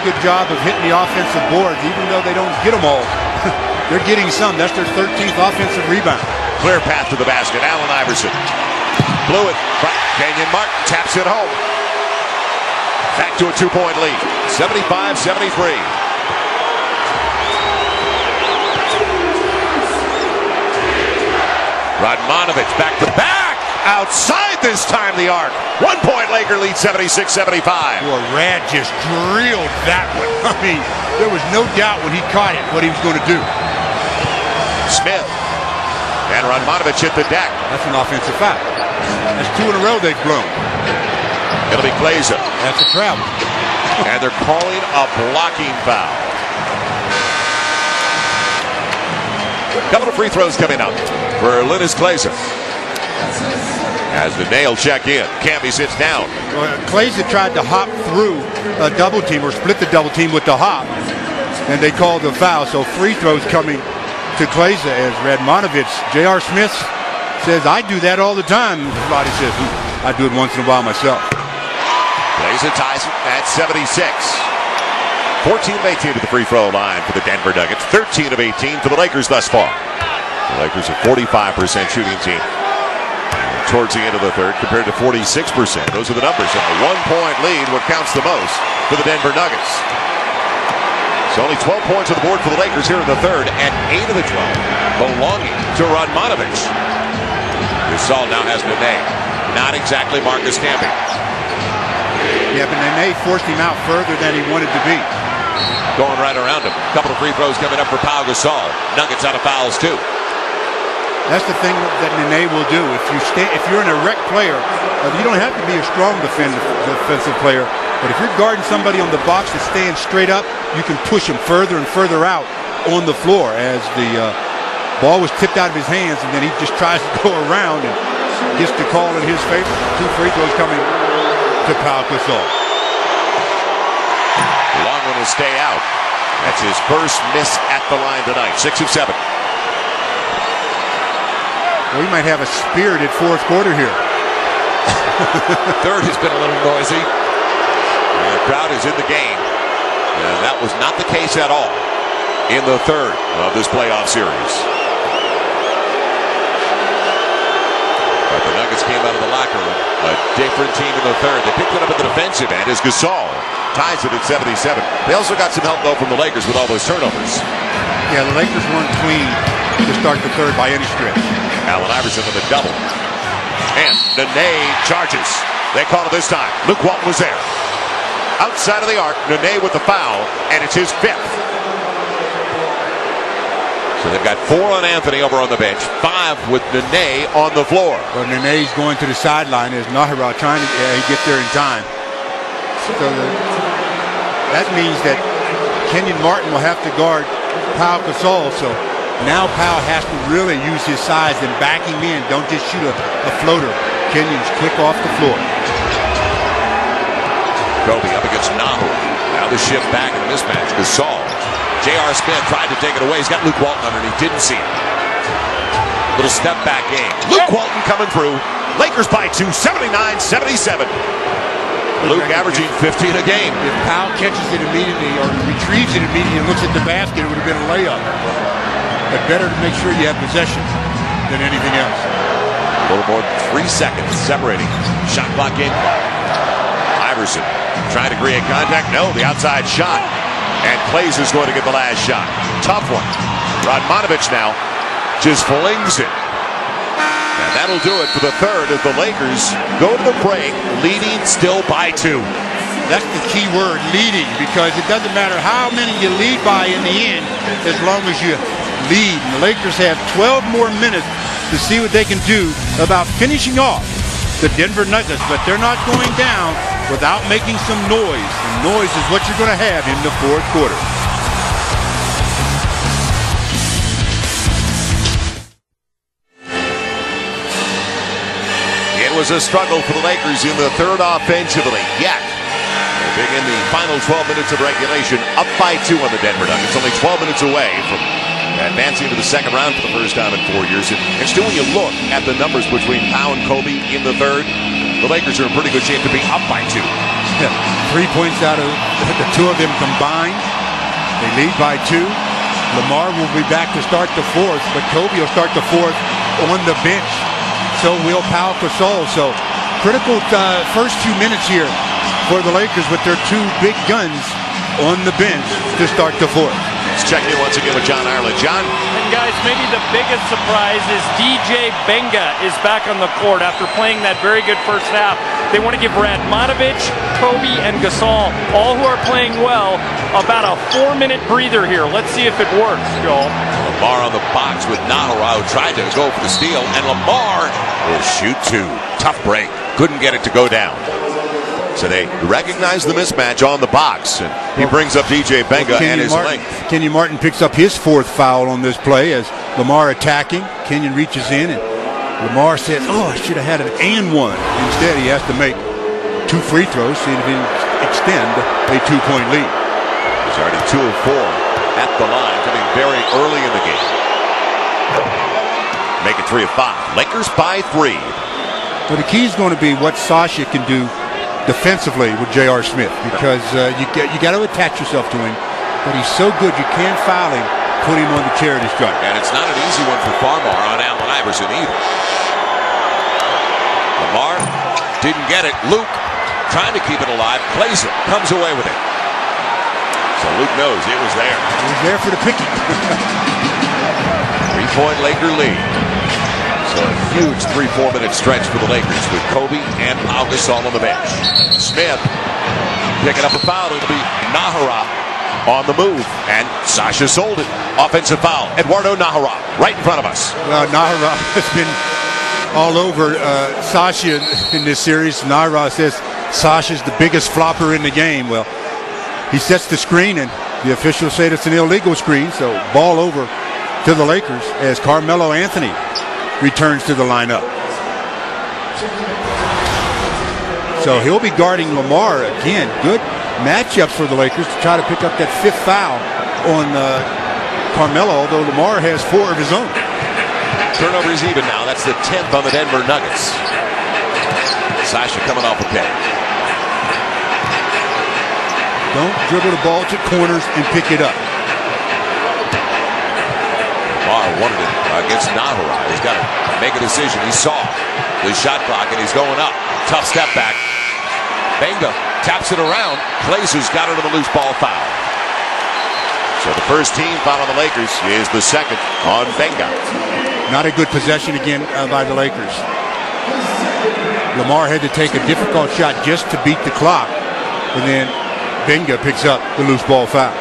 good job of hitting the offensive boards, even though they don't get them all. They're getting some. That's their 13th offensive rebound. Clear path to the basket. Allen Iverson blew it. Kenyon Martin taps it home. Back to a 2-point lead. 75-73. Radmanovic back to back. Outside this time the arc. 1 point Laker lead 76-75. Boy, Rad just drilled that one. I mean, there was no doubt when he caught it what he was going to do. Smith and Radmanovic hit the deck. That's an offensive foul. That's 2 in a row they've blown. It'll be Glazer. That's a travel. And they're calling a blocking foul. Couple of free throws coming up for Linus Glazer. As the nail check in, Camby sits down. Well, Glazer tried to hop through a double team or split the double team with the hop, and they called the foul. So free throws coming to Glazer as Radmanovic. J.R. Smith says, I do that all the time. Roddy says, I do it once in a while myself. Glazer ties it at 76. 14 of 18 to the free throw line for the Denver Nuggets. 13 of 18 for the Lakers thus far. The Lakers are 45% shooting team towards the end of the third compared to 46%. Those are the numbers. And a 1 point lead, what counts the most for the Denver Nuggets. So only 12 points on the board for the Lakers here in the third, and 8 of the 12 belonging to Radmanovic. Gasol now has Nene. Not exactly Marcus Camby. Yeah, but Nene forced him out further than he wanted to be. Going right around him. A couple of free throws coming up for Pau Gasol. Nuggets out of fouls too. That's the thing that Nene will do. If you're an erect player, you don't have to be a strong defensive player. But if you're guarding somebody on the box that's staying straight up, you can push him further and further out on the floor as the ball was tipped out of his hands, and then he just tries to go around and gets the call in his favor. 2 free throws coming to Pau Gasol. The long one will stay out. That's his first miss at the line tonight. 6 of 7. Well, we might have a spirited fourth quarter here. Third has been a little noisy. The crowd is in the game. And that was not the case at all in the third of this playoff series. But the Nuggets came out of the locker room a different team in the third. They picked it up at the defensive end as Gasol ties it at 77. They also got some help, though, from the Lakers with all those turnovers. Yeah, the Lakers weren't clean to start the third by any stretch. Allen Iverson with a double. And Nene charges. They call it this time. Luke Walton was there. Outside of the arc, Nene with the foul, and it's his 5th. So they've got 4 on Anthony over on the bench, 5 with Nene on the floor. Well, Nene's going to the sideline as Nahira trying to get there in time. So that means that Kenyon Martin will have to guard Pau Gasol. So now Pau has to really use his size and back him in. Don't just shoot a floater. Kenyon's quick off the floor. Kobe up against Nahu. Now the shift back in the mismatch. Gasol. J.R. Smith tried to take it away. He's got Luke Walton underneath. Didn't see it. Little step back game. Luke Walton coming through. Lakers by 2, 79-77. Luke averaging 15 a game. If Pau catches it immediately or retrieves it immediately and looks at the basket, it would have been a layup. But better to make sure you have possession than anything else. A little more than 3 seconds separating shot clock in. Iverson trying to create contact. No, the outside shot. And Glazer is going to get the last shot. Tough one. Radmanovic now just flings it. And that'll do it for the third as the Lakers go to the break, leading still by 2. That's the key word, leading, because it doesn't matter how many you lead by in the end, as long as you lead. And the Lakers have 12 more minutes to see what they can do about finishing off the Denver Nuggets, but they're not going down without making some noise. And noise is what you're going to have in the fourth quarter. It was a struggle for the Lakers in the third offensively, yet they begin the final 12 minutes of regulation up by 2 on the Denver Nuggets, only 12 minutes away from advancing to the second round for the first time in 4 years. And still, when you look at the numbers between Pau and Kobe in the third, the Lakers are in pretty good shape to be up by 2. 3 points out of the two of them combined. They lead by 2. Lamar will be back to start the fourth, but Kobe will start the fourth on the bench. So will Pau Gasol. So critical first few minutes here for the Lakers with their 2 big guns on the bench to start the fourth. Let's check in once again with John Ireland. John? And guys, maybe the biggest surprise is DJ Benga is back on the court after playing that very good first half. They want to give Radmanovic, Kobe, and Gasol, all who are playing well, about a 4-minute breather here. Let's see if it works, Joel. Lamar on the box with Nahara, who tried to go for the steal, and Lamar will shoot 2. Tough break. Couldn't get it to go down. So they recognize the mismatch on the box, and he brings up DJ Benga and his length. Kenyon Martin picks up his 4th foul on this play as Lamar attacking. Kenyon reaches in, and Lamar says, "Oh, I should have had an and one." Instead, he has to make 2 free throws, see if he can extend a 2-point lead. He's already 2 of 4 at the line, coming very early in the game. Make it 3 of 5. Lakers by 3. Well, the key is going to be what Sasha can do defensively with J.R. Smith, because you got to attach yourself to him, but he's so good you can't foul him, put him on the charity stripe. And it's not an easy one for Farmar on Allen Iverson either. Lamar didn't get it. Luke trying to keep it alive, plays it, comes away with it. So Luke knows it was there. It was there for the picking. 3-point Laker lead. So a huge 3-4 minute stretch for the Lakers with Kobe and Pau Gasol on the bench. Smith picking up a foul. It'll be Nahara on the move, and Sasha sold it. Offensive foul. Eduardo Nahara right in front of us. Well, Nahara has been all over Sasha in this series. Nahara says Sasha's the biggest flopper in the game. Well, he sets the screen, and the officials say it's an illegal screen. So ball over to the Lakers as Carmelo Anthony returns to the lineup. So he'll be guarding Lamar again. Good matchup for the Lakers to try to pick up that 5th foul on Carmelo, although Lamar has 4 of his own. Turnovers even now. That's the 10th on the Denver Nuggets. Sasha coming off a pick. Don't dribble the ball to corners and pick it up. Lamar wanted it against Nahara. He's got to make a decision. He saw the shot clock, and he's going up. Tough step back. Benga taps it around. Blazers got it to the loose ball foul. So the first team foul on the Lakers is the second on Benga. Not a good possession again by the Lakers. Lamar had to take a difficult shot just to beat the clock, and then Benga picks up the loose ball foul.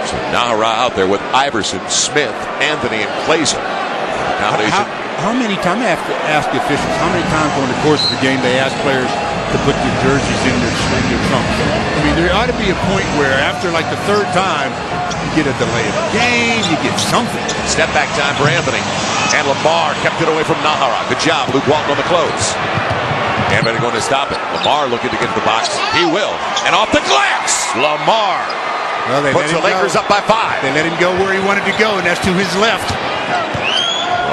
So Nahara out there with Iverson, Smith, Anthony, and Glazer. How many times, I have to ask the officials, how many times during the course of the game they ask players to put their jerseys in their trunks? I mean, there ought to be a point where after like the 3rd time, you get a delay of the game, you get something. Step back time for Anthony. And Lamar kept it away from Nahara. Good job, Luke Walton on the close. Anthony going to stop it. Lamar looking to get to the box. He will. And off the glass, Lamar. Well, they puts the Lakers up by 5. They let him go where he wanted to go, and that's to his left.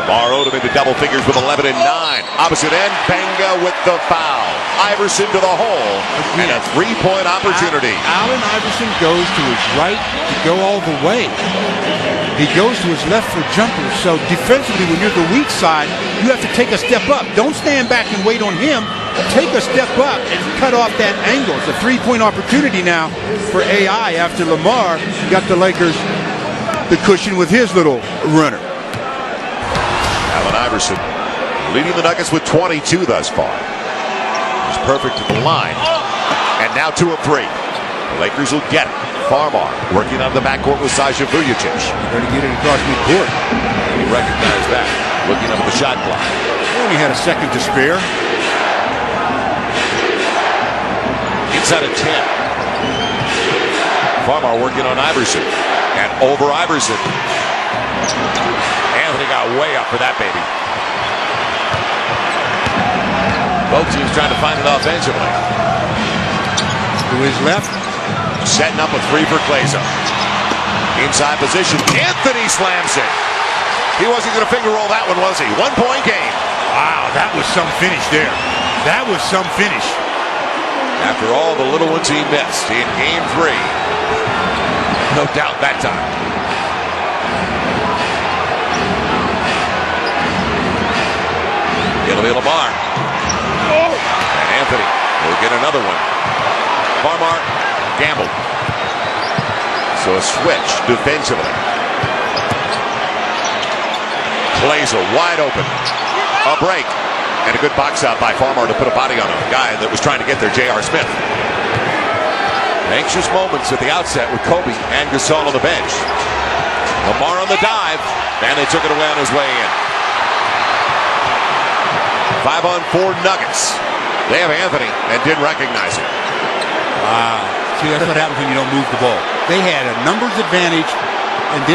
Lamar Odom into double figures with 11 and 9. Opposite end, Benga with the foul. Iverson to the hole, and a 3-point opportunity. Allen Iverson goes to his right to go all the way. He goes to his left for jumpers. So defensively, when you're the weak side, you have to take a step up. Don't stand back and wait on him. Take a step up and cut off that angle. It's a 3-point opportunity now for AI after Lamar got the Lakers the cushion with his little runner. Allen Iverson leading the Nuggets with 22 thus far. He's perfect at the line. And now 2 of 3. The Lakers will get it. Farmar working on the backcourt with Sasha Vujacic. Trying to get it across midcourt. He recognized that. Looking up at the shot clock. He only had a second to spare. Inside of 10. Farmar working on Iverson. And over Iverson. Anthony got way up for that baby. Both teams trying to find it offensively. To his left. Setting up a 3 for Glazer. Inside position. Anthony slams it. He wasn't going to finger roll that one, was he? 1-point game. Wow, that was some finish there. That was some finish. after all the little ones he missed in Game 3. No doubt that time. It'll be Lamar. And Anthony will get another one. Farmar gambled. So a switch defensively. Glazer wide open. A break. And a good box out by Farmar to put a body on a guy that was trying to get there, J.R. Smith. Anxious moments at the outset with Kobe and Gasol on the bench. Lamar on the dive. And they took it away on his way in. 5-on-4 Nuggets. They have Anthony and didn't recognize him. Wow. See, that's what happens when you don't move the ball. They had a numbers advantage and